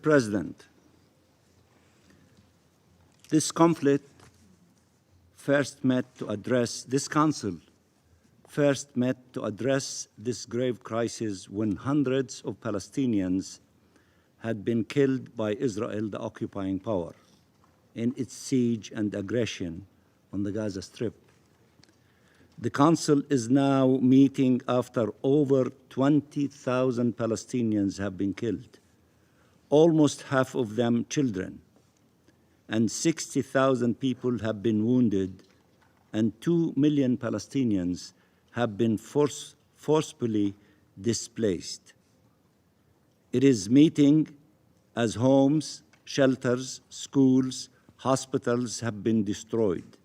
President, this conflict first met to address, this Council first met to address this grave crisis when hundreds of Palestinians had been killed by Israel, the occupying power, in its siege and aggression on the Gaza Strip. The Council is now meeting after over 20,000 Palestinians have been killed, almost half of them children, and 60,000 people have been wounded, and 2 million Palestinians have been forcibly displaced. It is meeting as homes, shelters, schools, hospitals have been destroyed,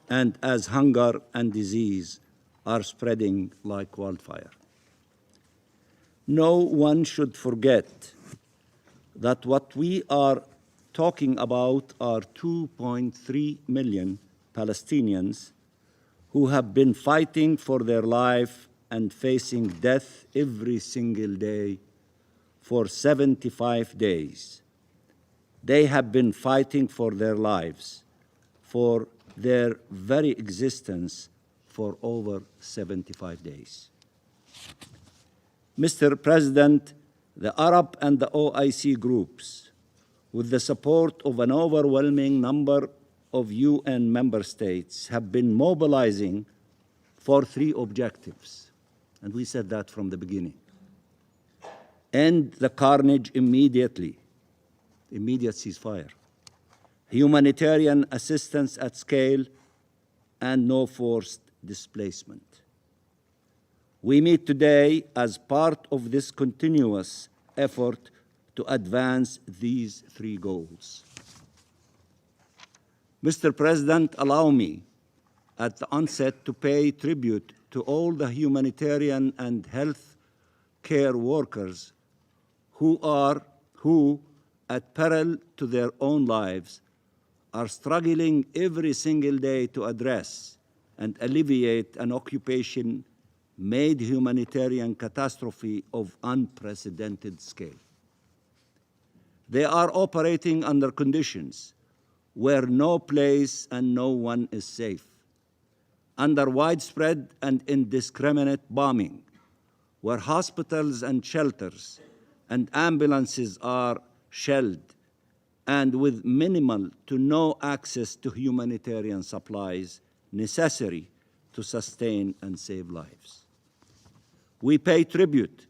and as hunger and disease are spreading like wildfire. No one should forget that what we are talking about are 2.3 million Palestinians who have been fighting for their life and facing death every single day for 75 days. They have been fighting for their lives, for their very existence, for over 75 days. Mr. President, the Arab and the OIC groups, with the support of an overwhelming number of UN member states, have been mobilizing for 3 objectives, and we said that from the beginning. End the carnage immediately, immediate ceasefire, humanitarian assistance at scale, and no forced displacement. We meet today as part of this continuous effort to advance these 3 goals. Mr. President, allow me at the onset to pay tribute to all the humanitarian and health care workers who, at peril to their own lives, are struggling every single day to address and alleviate an occupation-made humanitarian catastrophe of unprecedented scale. They are operating under conditions where no place and no one is safe, under widespread and indiscriminate bombing, where hospitals and shelters and ambulances are shelled, and with minimal to no access to humanitarian supplies necessary to sustain and save lives. We pay tribute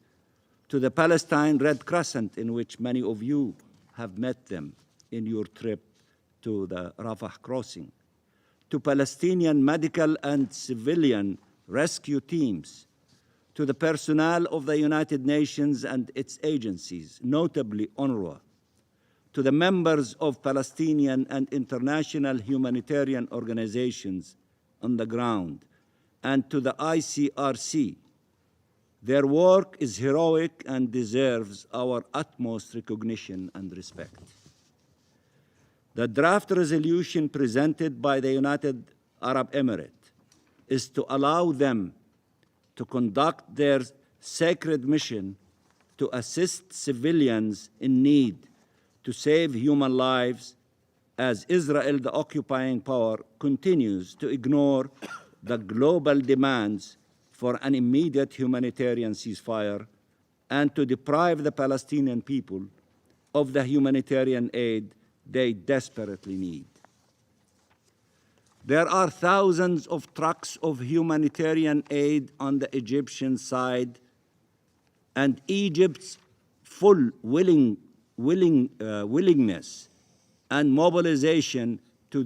to the Palestine Red Crescent, in which many of you have met them in your trip to the Rafah crossing, to Palestinian medical and civilian rescue teams, to the personnel of the United Nations and its agencies, notably UNRWA, to the members of Palestinian and international humanitarian organizations on the ground, and to the ICRC. Their work is heroic and deserves our utmost recognition and respect. The draft resolution presented by the United Arab Emirates is to allow them to conduct their sacred mission to assist civilians in need to save human lives as Israel, the occupying power, continues to ignore the global demands for an immediate humanitarian ceasefire and to deprive the Palestinian people of the humanitarian aid they desperately need. There are thousands of trucks of humanitarian aid on the Egyptian side, and Egypt's full willingness and mobilization to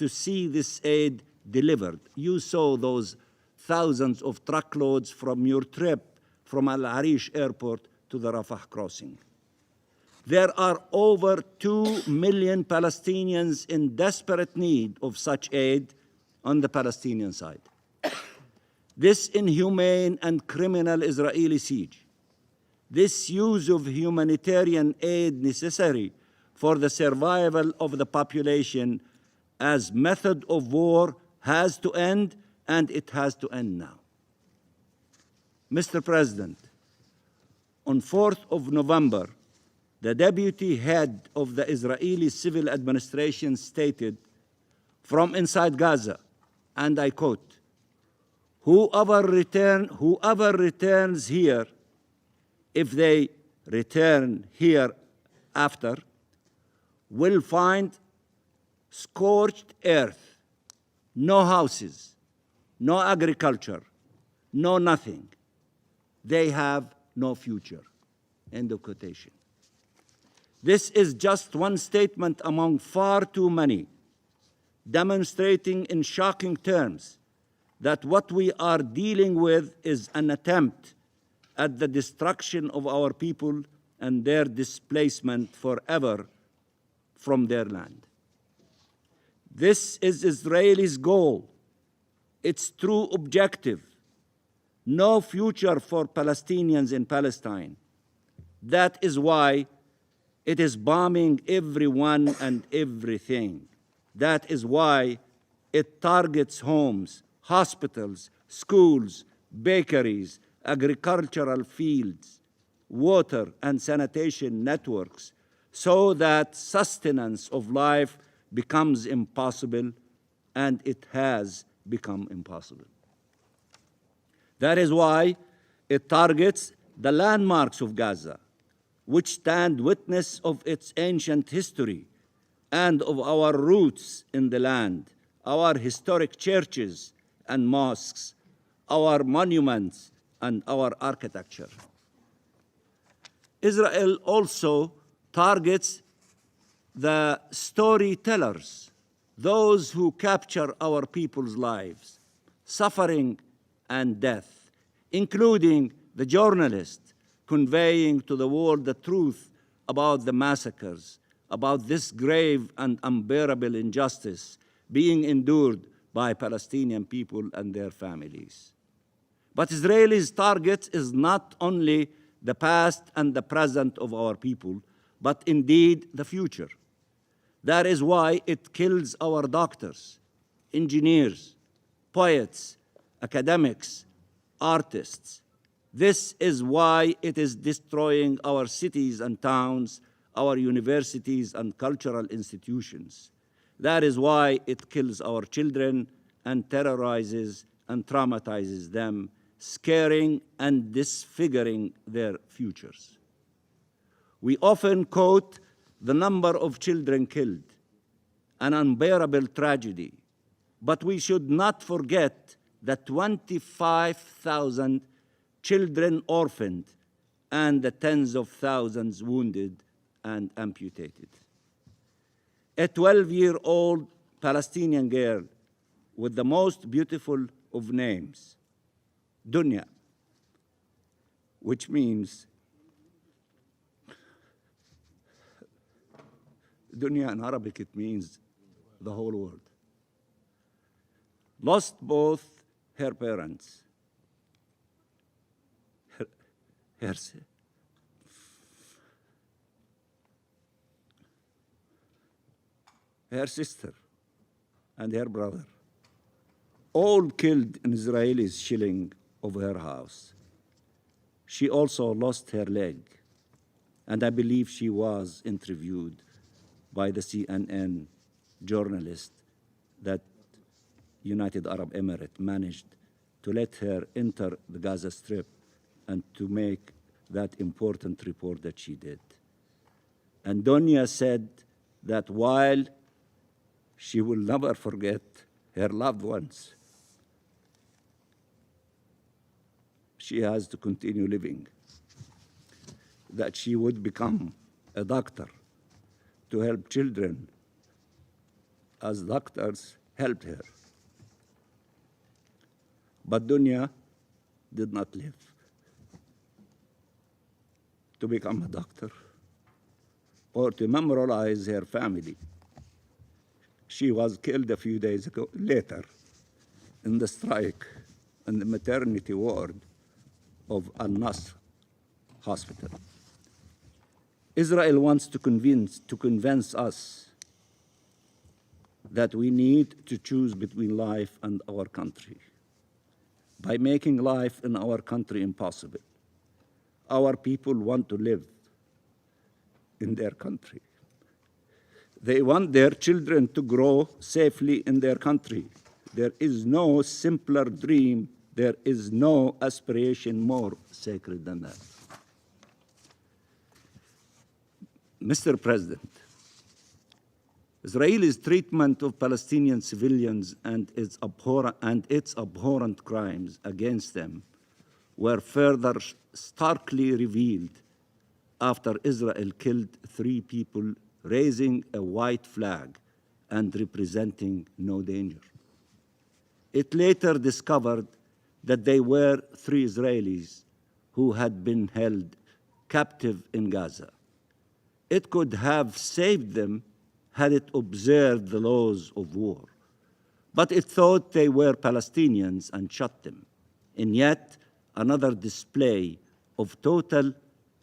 see this aid delivered. You saw those thousands of truckloads from your trip from Al Arish Airport to the Rafah crossing. There are over 2 million Palestinians in desperate need of such aid on the Palestinian side. This inhumane and criminal Israeli siege, this use of humanitarian aid necessary for the survival of the population as method of war has to end, and it has to end now. Mr. President, on 4th of November, the deputy head of the Israeli civil administration stated from inside Gaza, and I quote, whoever returns here, if they return here after, will find scorched earth, no houses, no agriculture, no nothing. They have no future. End of quotation. This is just one statement among far too many, demonstrating in shocking terms that what we are dealing with is an attempt at the destruction of our people and their displacement forever from their land. This is Israel's goal, its true objective. No future for Palestinians in Palestine. That is why it is bombing everyone and everything. That is why it targets homes, hospitals, schools, bakeries, agricultural fields, water and sanitation networks, so that sustenance of life becomes impossible, and it has become impossible. That is why it targets the landmarks of Gaza, which stand witness of its ancient history and of our roots in the land, our historic churches and mosques, our monuments and our architecture. Israel also targets the storytellers, those who capture our people's lives, suffering and death, including the journalists conveying to the world the truth about the massacres, about this grave and unbearable injustice being endured by Palestinian people and their families. But Israel's target is not only the past and the present of our people, but indeed the future. That is why it kills our doctors, engineers, poets, academics, artists. This is why it is destroying our cities and towns, our universities and cultural institutions. That is why it kills our children and terrorizes and traumatizes them, scaring and disfiguring their futures. We often quote the number of children killed, an unbearable tragedy, but we should not forget the 25,000 children orphaned and the tens of thousands wounded and amputated. A 12-year-old Palestinian girl with the most beautiful of names, Dunya, which means Dunya in Arabic, it means the whole world, lost both her parents, her sister, and her brother, all killed in Israelis shelling of her house. She also lost her leg, and I believe she was interviewed by the CNN journalist that United Arab Emirates managed to let her enter the Gaza Strip and to make that important report that she did. And Donia said that while she will never forget her loved ones, she has to continue living, that she would become a doctor to help children as doctors helped her. But Dunya did not live to become a doctor or to memorialize her family. She was killed a few days later in the strike in the maternity ward of Al-Nasr Hospital. Israel wants to convince us that we need to choose between life and our country by making life in our country impossible. Our people want to live in their country. They want their children to grow safely in their country. There is no simpler dream. There is no aspiration more sacred than that. Mr. President, Israel's treatment of Palestinian civilians and its abhorrent crimes against them were further starkly revealed after Israel killed 3 people raising a white flag and representing no danger. It later discovered that they were 3 Israelis who had been held captive in Gaza. It could have saved them had it observed the laws of war, but it thought they were Palestinians and shot them, in yet another display of total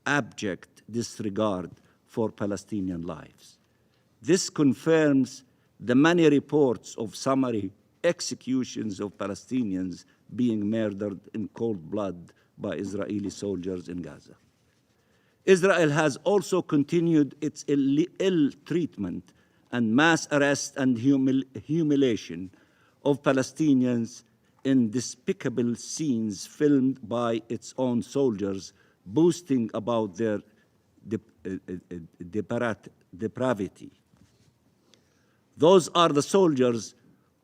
abject disregard for Palestinian lives. This confirms the many reports of summary executions of Palestinians being murdered in cold blood by Israeli soldiers in Gaza. Israel has also continued its ill treatment and mass arrest and humiliation of Palestinians in despicable scenes filmed by its own soldiers, boasting about their depravity. Those are the soldiers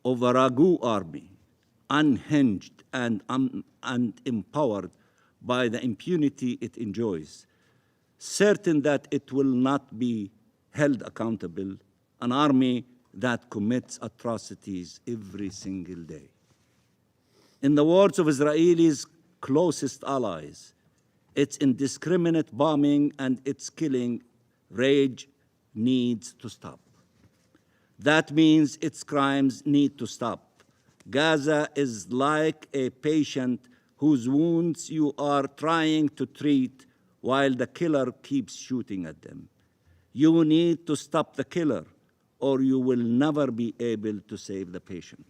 of a ragu army, unhinged and empowered by the impunity it enjoys, certain that it will not be held accountable, an army that commits atrocities every single day. In the words of Israel's closest allies, its indiscriminate bombing and its killing rage needs to stop. That means its crimes need to stop. Gaza is like a patient whose wounds you are trying to treat while the killer keeps shooting at them. You need to stop the killer, or you will never be able to save the patient.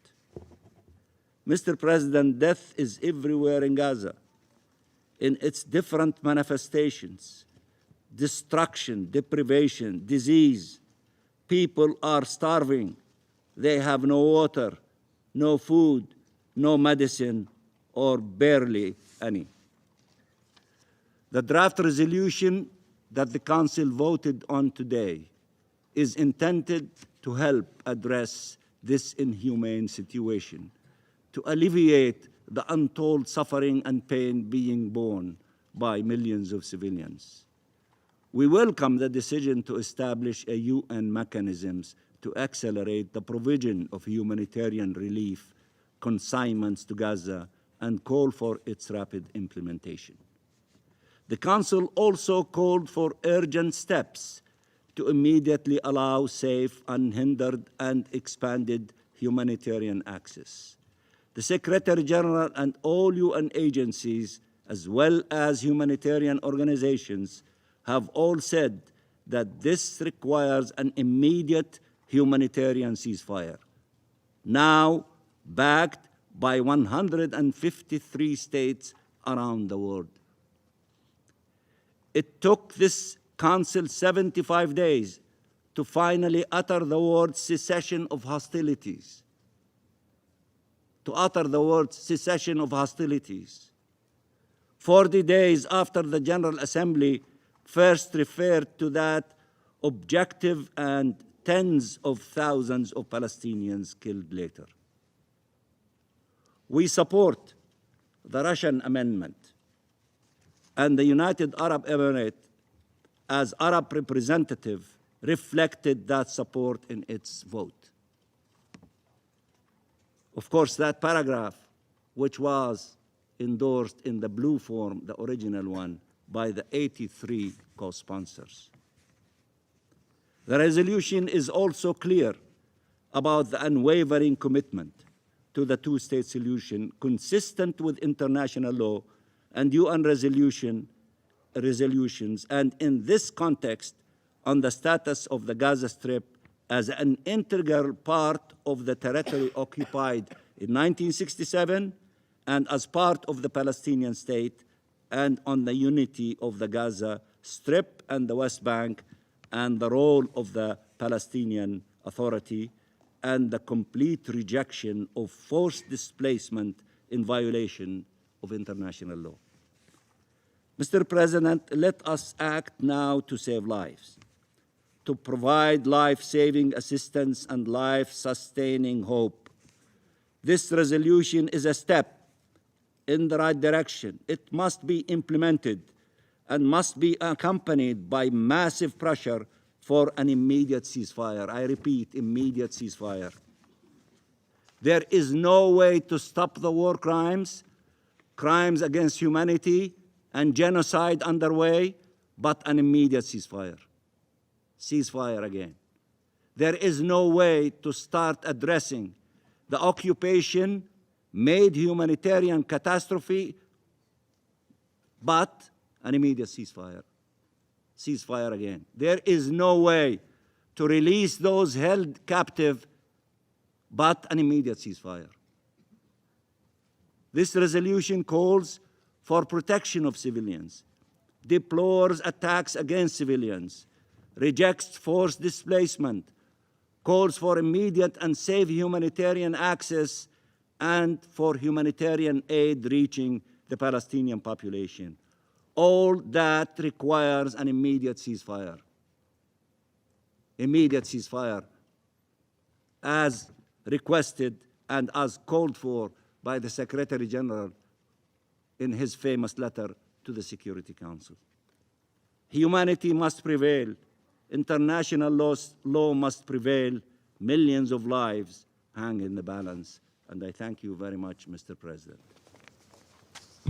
Mr. President, death is everywhere in Gaza, in its different manifestations: destruction, deprivation, disease. People are starving. They have no water, no food, no medicine, or barely any. The draft resolution that the Council voted on today is intended to help address this inhumane situation, to alleviate the untold suffering and pain being borne by millions of civilians. We welcome the decision to establish a UN mechanisms to accelerate the provision of humanitarian relief consignments to Gaza and call for its rapid implementation. The Council also called for urgent steps to immediately allow safe, unhindered, and expanded humanitarian access. The Secretary General and all UN agencies, as well as humanitarian organizations, have all said that this requires an immediate humanitarian ceasefire, now backed by 153 states around the world. It took this Council 75 days to finally utter the word cessation of hostilities. 40 days after the General Assembly first referred to that objective, and tens of thousands of Palestinians killed later. We support the Russian amendment, and the United Arab Emirates, as Arab representative, reflected that support in its vote. Of course, that paragraph, which was endorsed in the blue form, the original one, by the 83 co-sponsors. The resolution is also clear about the unwavering commitment to the two-state solution consistent with international law and UN resolutions, and in this context, on the status of the Gaza Strip as an integral part of the territory occupied in 1967 and as part of the Palestinian state, and on the unity of the Gaza Strip and the West Bank and the role of the Palestinian Authority, and the complete rejection of forced displacement in violation of international law. Mr. President, let us act now to save lives, to provide life-saving assistance and life-sustaining hope. This resolution is a step in the right direction. It must be implemented and must be accompanied by massive pressure for an immediate ceasefire. I repeat, immediate ceasefire. There is no way to stop the war crimes, crimes against humanity, and genocide underway, but an immediate ceasefire. Ceasefire again. There is no way to start addressing the occupation-made humanitarian catastrophe, but an immediate ceasefire. Ceasefire again. There is no way to release those held captive, but an immediate ceasefire. This resolution calls for protection of civilians, deplores attacks against civilians, rejects forced displacement, calls for immediate and safe humanitarian access, and for humanitarian aid reaching the Palestinian population. All that requires an immediate ceasefire. Immediate ceasefire, as requested and as called for by the Secretary General in his famous letter to the Security Council. Humanity must prevail. International law must prevail. Millions of lives hang in the balance. And I thank you very much, Mr. President.